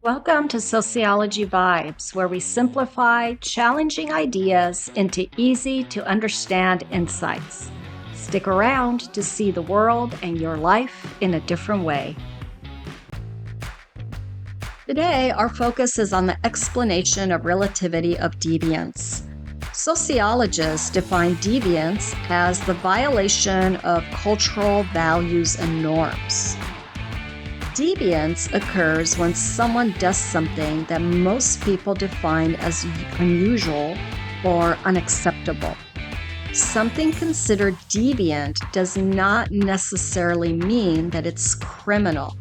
Welcome to Sociology Vibes, where we simplify challenging ideas into easy to understand insights. Stick around to see the world and your life in a different way. Today, our focus is on the explanation of relativity of deviance. Sociologists define deviance as the violation of cultural values and norms. Deviance occurs when someone does something that most people define as unusual or unacceptable. Something considered deviant does not necessarily mean that it's criminal,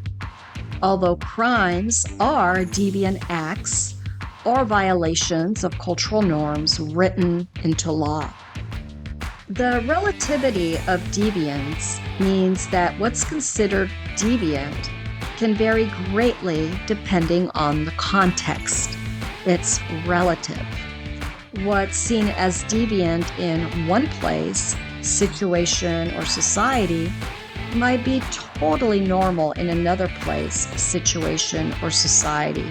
although crimes are deviant acts or violations of cultural norms written into law. The relativity of deviance means that what's considered deviant can vary greatly depending on the context. It's relative. What's seen as deviant in one place, situation, or society might be totally normal in another place, situation, or society.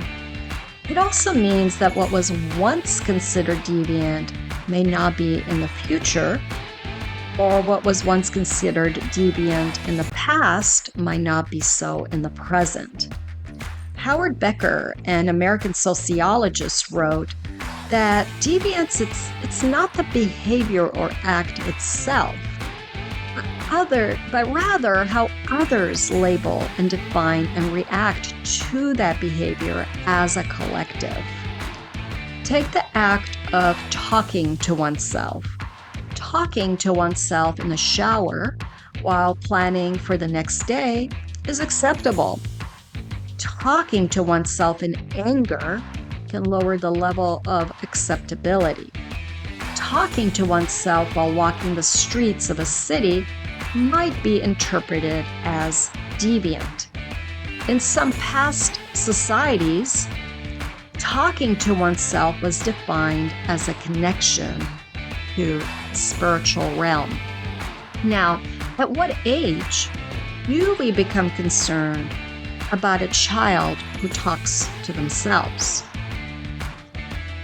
It also means that what was once considered deviant may not be in the future, or what was once considered deviant in the past might not be so in the present. Howard Becker, an American sociologist, wrote that deviance, it's not the behavior or act itself, but rather how others label and define and react to that behavior as a collective. Take the act of talking to oneself. Talking to oneself in the shower while planning for the next day is acceptable. Talking to oneself in anger can lower the level of acceptability. Talking to oneself while walking the streets of a city might be interpreted as deviant. In some past societies, talking to oneself was defined as a connection to spiritual realm. Now, at what age do we become concerned about a child who talks to themselves?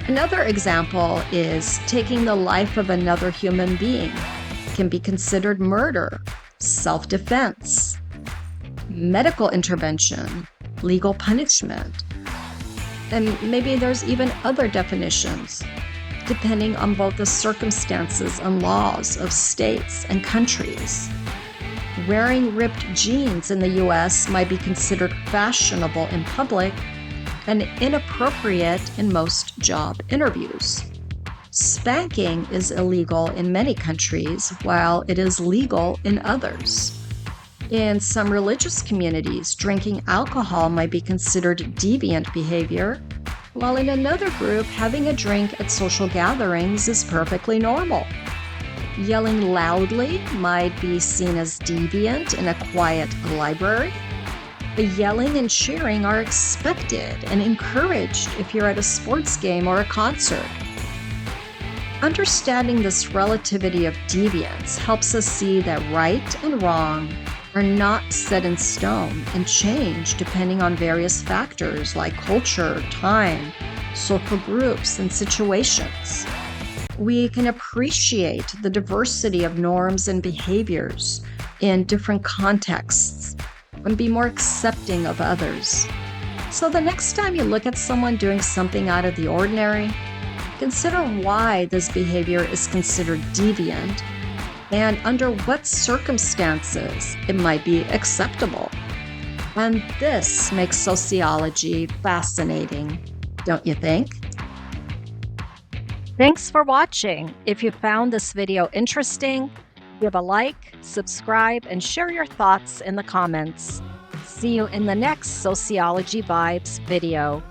Another example is taking the life of another human being can be considered murder, self-defense, medical intervention, legal punishment, and maybe there's even other definitions, depending on both the circumstances and laws of states and countries. Wearing ripped jeans in the US might be considered fashionable in public and inappropriate in most job interviews. Spanking is illegal in many countries, while it is legal in others. In some religious communities, drinking alcohol might be considered deviant behavior, while in another group, having a drink at social gatherings is perfectly normal. Yelling loudly might be seen as deviant in a quiet library. But yelling and cheering are expected and encouraged if you're at a sports game or a concert. Understanding this relativity of deviance helps us see that right and wrong are not set in stone and change depending on various factors like culture, time, social groups, and situations. We can appreciate the diversity of norms and behaviors in different contexts and be more accepting of others. So the next time you look at someone doing something out of the ordinary, consider why this behavior is considered deviant and under what circumstances it might be acceptable. And this makes sociology fascinating, don't you think? Thanks for watching. If you found this video interesting, give a like, subscribe, and share your thoughts in the comments. See you in the next Sociology Vibes video.